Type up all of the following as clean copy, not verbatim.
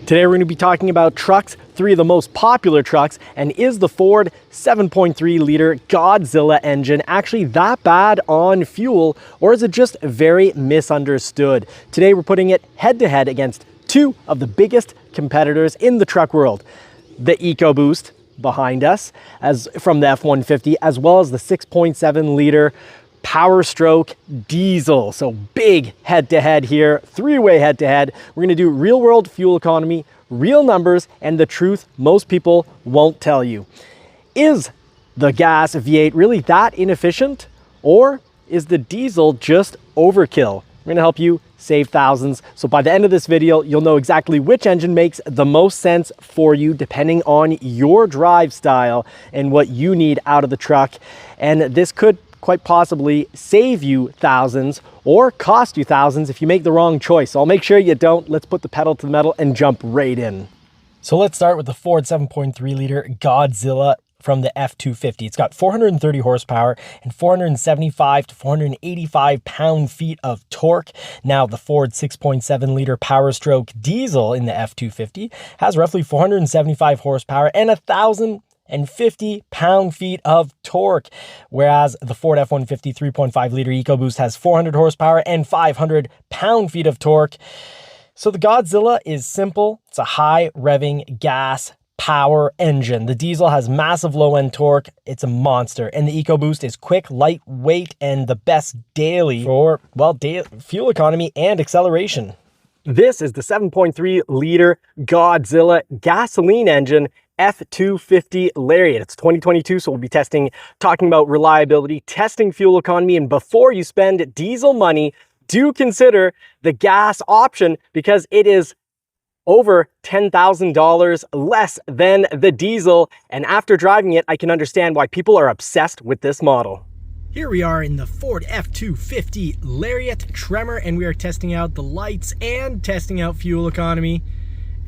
Today we're going to be talking about trucks, three of the most popular trucks, and is the Ford 7.3 liter Godzilla engine actually that bad on fuel, or is it just very misunderstood? Today we're putting it head to head against two of the biggest competitors in the truck world. The EcoBoost behind us as from the F-150, as well as the 6.7 liter PowerStroke Diesel. So big head-to-head here, three-way head-to-head. We're going to do real-world fuel economy, real numbers, and the truth most people won't tell you. Is the gas V8 really that inefficient, or is the diesel just overkill? We're going to help you save thousands. So by the end of this video, you'll know exactly which engine makes the most sense for you depending on your drive style and what you need out of the truck. And this could quite possibly save you thousands or cost you thousands if you make the wrong choice. So I'll make sure you don't. Let's put the pedal to the metal and jump right in. So let's start with the Ford 7.3 liter Godzilla from the F-250. It's got 430 horsepower and 475 to 485 pound-feet of torque. Now the Ford 6.7 liter PowerStroke Diesel in the F-250 has roughly 475 horsepower and 1,050 pound-feet of torque, whereas the Ford F-150 3.5 liter EcoBoost has 400 horsepower and 500 pound-feet of torque. So the Godzilla is simple. It's a high revving gas power engine. The diesel has massive low-end torque. It's a monster. And the EcoBoost is quick, lightweight, and the best daily for, well, fuel economy and acceleration. This is the 7.3 liter Godzilla gasoline engine F-250 Lariat. It's 2022, so we'll be talking about reliability, testing fuel economy, and before you spend diesel money, do consider the gas option because it is over $10,000 less than the diesel. And after driving it, I can understand why people are obsessed with this model. Here we are in the Ford F-250 Lariat Tremor, and we are testing out the lights and testing out fuel economy.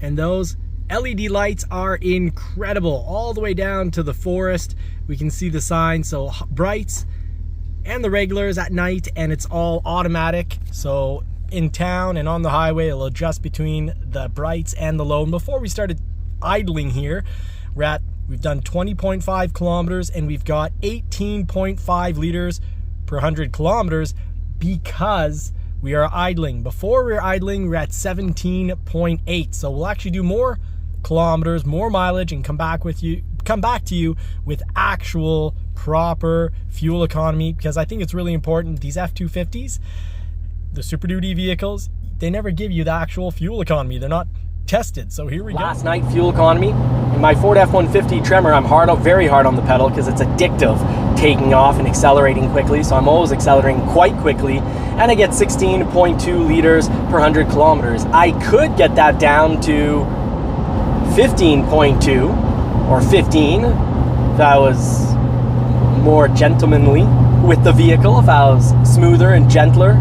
And those LED lights are incredible, all the way down to the forest. We can see the signs, so brights and the regulars at night, and it's all automatic. So in town and on the highway, it'll adjust between the brights and the low. And before we started idling here, we've done 20.5 kilometers and we've got 18.5 liters per 100 kilometers because we are idling. Before we were idling, we're at 17.8. So we'll actually do more kilometers, more mileage, and come back to you with actual proper fuel economy, because I think it's really important. These F-250s, the Super Duty vehicles, they never give you the actual fuel economy. They're not tested. So here we go. Last night fuel economy. In my Ford F-150 Tremor, I'm very hard on the pedal because it's addictive, taking off and accelerating quickly. So I'm always accelerating quite quickly, and I get 16.2 liters per 100 kilometers. I could get that down to 15.2 or 15 if I was more gentlemanly with the vehicle, if I was smoother and gentler.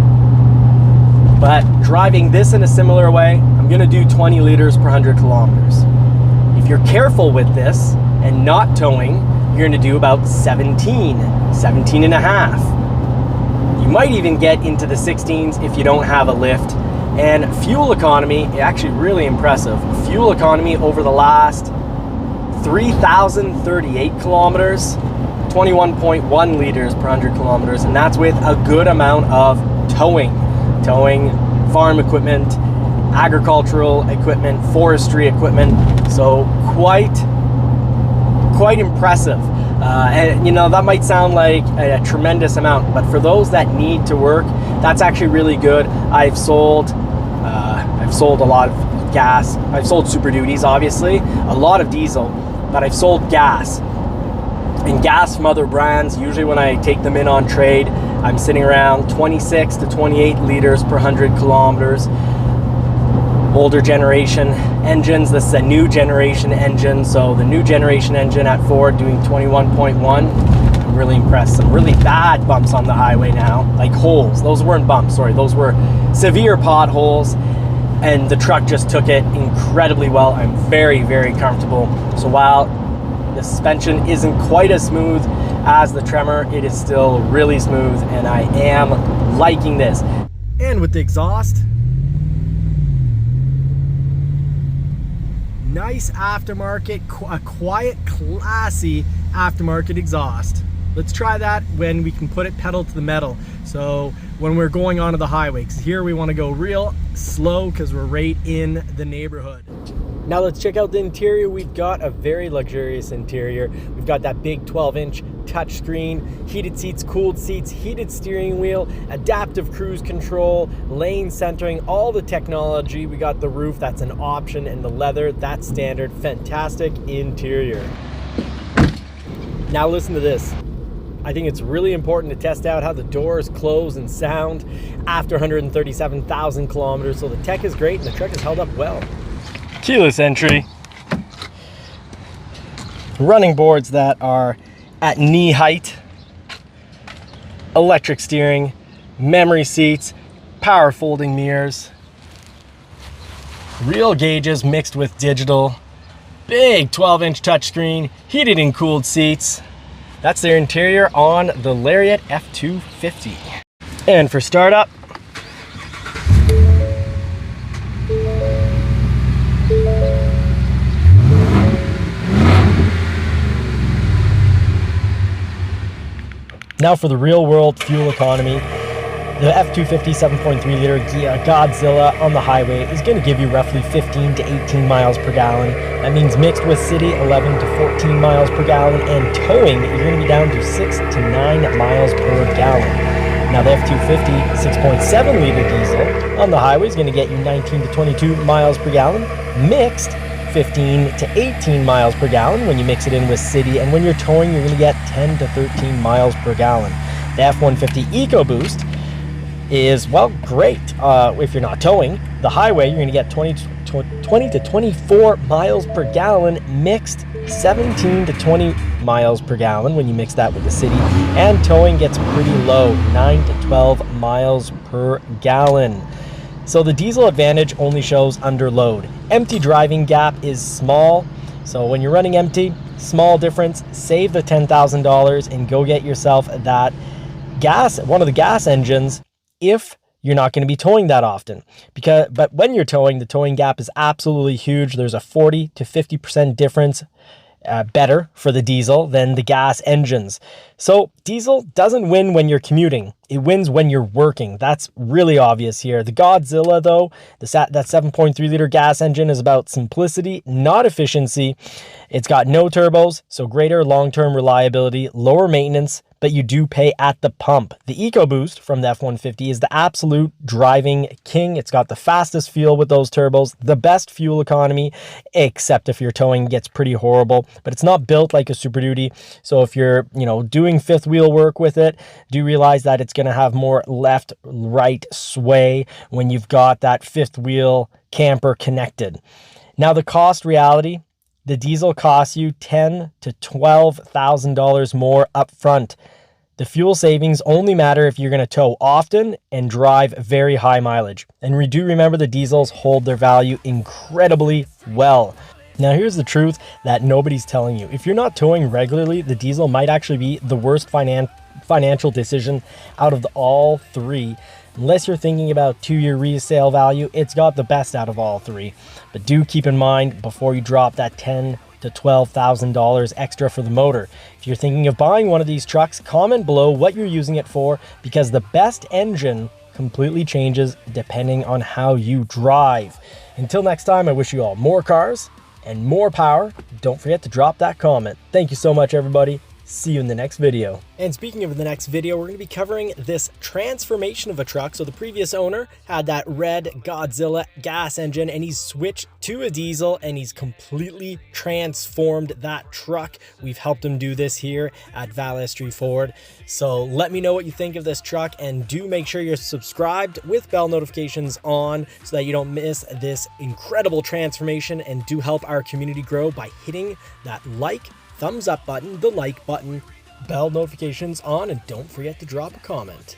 But driving this in a similar way, I'm going to do 20 liters per 100 kilometers. If you're careful with this and not towing, you're going to do about 17 and a half. You might even get into the 16s if you don't have a lift. And fuel economy, actually really impressive. Fuel economy over the last 3,038 kilometers, 21.1 liters per 100 kilometers, and that's with a good amount of towing, farm equipment, agricultural equipment, forestry equipment. So quite impressive. And you know, that might sound like a tremendous amount, but for those that need to work, that's actually really good. I've sold a lot of gas. I've sold Super Duties, obviously, a lot of diesel, but I've sold gas. And gas from other brands, usually when I take them in on trade, I'm sitting around 26 to 28 liters per 100 kilometers. Older generation engines, this is a new generation engine. So the new generation engine at Ford doing 21.1. I'm really impressed. Some really bad bumps on the highway now, like holes. Those weren't bumps, sorry. Those were severe potholes. And the truck just took it incredibly well. I'm very, very comfortable. So while the suspension isn't quite as smooth as the Tremor, it is still really smooth, and I am liking this. And with the exhaust, nice aftermarket, a quiet, classy aftermarket exhaust. Let's try that when we can put it pedal to the metal. So when we're going onto the highway, because here we want to go real slow because we're right in the neighborhood. Now let's check out the interior. We've got a very luxurious interior. We've got that big 12-inch touchscreen, heated seats, cooled seats, heated steering wheel, adaptive cruise control, lane centering, all the technology. We got the roof, that's an option, and the leather, that's standard. Fantastic interior. Now listen to this. I think it's really important to test out how the doors close and sound after 137,000 kilometers. So the tech is great and the truck has held up well. Keyless entry. Running boards that are at knee height. Electric steering, memory seats, power folding mirrors. Real gauges mixed with digital. Big 12-inch touchscreen, heated and cooled seats. That's their interior on the Lariat F250. And for startup, now for the real world fuel economy. The F250 7.3 liter Godzilla on the highway is going to give you roughly 15 to 18 miles per gallon. That means mixed with city, 11 to 14 miles per gallon, and towing, you're going to be down to 6 to 9 miles per gallon. Now the F250 6.7 liter diesel on the highway is going to get you 19 to 22 miles per gallon, mixed 15 to 18 miles per gallon when you mix it in with city, and when you're towing, you're going to get 10 to 13 miles per gallon. The F150 EcoBoost is, well, great if you're not towing. The highway, you're going to get 20 to 24 miles per gallon, mixed 17 to 20 miles per gallon when you mix that with the city, and towing gets pretty low, 9 to 12 miles per gallon. So the diesel advantage only shows under load. Empty driving gap is small, so when you're running empty, small difference. Save the $10,000 and go get yourself that one of the gas engines if you're not going to be towing that often. But when you're towing, the towing gap is absolutely huge. There's a 40 to 50% difference better for the diesel than the gas engines. So diesel doesn't win when you're commuting. It wins when you're working. That's really obvious here. The Godzilla, though, that 7.3 liter gas engine is about simplicity, not efficiency. It's got no turbos, so greater long-term reliability, lower maintenance, but you do pay at the pump. The EcoBoost from the F-150 is the absolute driving king. It's got the fastest fuel with those turbos, the best fuel economy, except if your towing gets pretty horrible, but it's not built like a Super Duty. So if you're, doing fifth wheel work with it, do realize that it's going to have more left-right sway when you've got that fifth wheel camper connected. Now the cost reality, the diesel costs you $10,000 to $12,000 more up front. The fuel savings only matter if you're going to tow often and drive very high mileage. And we do remember the diesels hold their value incredibly well. Now here's the truth that nobody's telling you. If you're not towing regularly, the diesel might actually be the worst financial decision out of all three. Unless you're thinking about 2-year resale value, it's got the best out of all three. But do keep in mind before you drop that $10,000 to $12,000 extra for the motor. If you're thinking of buying one of these trucks, comment below what you're using it for, because the best engine completely changes depending on how you drive. Until next time, I wish you all more cars and more power. Don't forget to drop that comment. Thank you so much, everybody. See you in the next video. And speaking of the next video, we're going to be covering this transformation of a truck. So the previous owner had that red Godzilla gas engine and he's switched to a diesel and he's completely transformed that truck. We've helped him do this here at Valestri Ford. So let me know what you think of this truck, and do make sure you're subscribed with bell notifications on so that you don't miss this incredible transformation, and do help our community grow by hitting that thumbs up button, the like button, bell notifications on, and don't forget to drop a comment.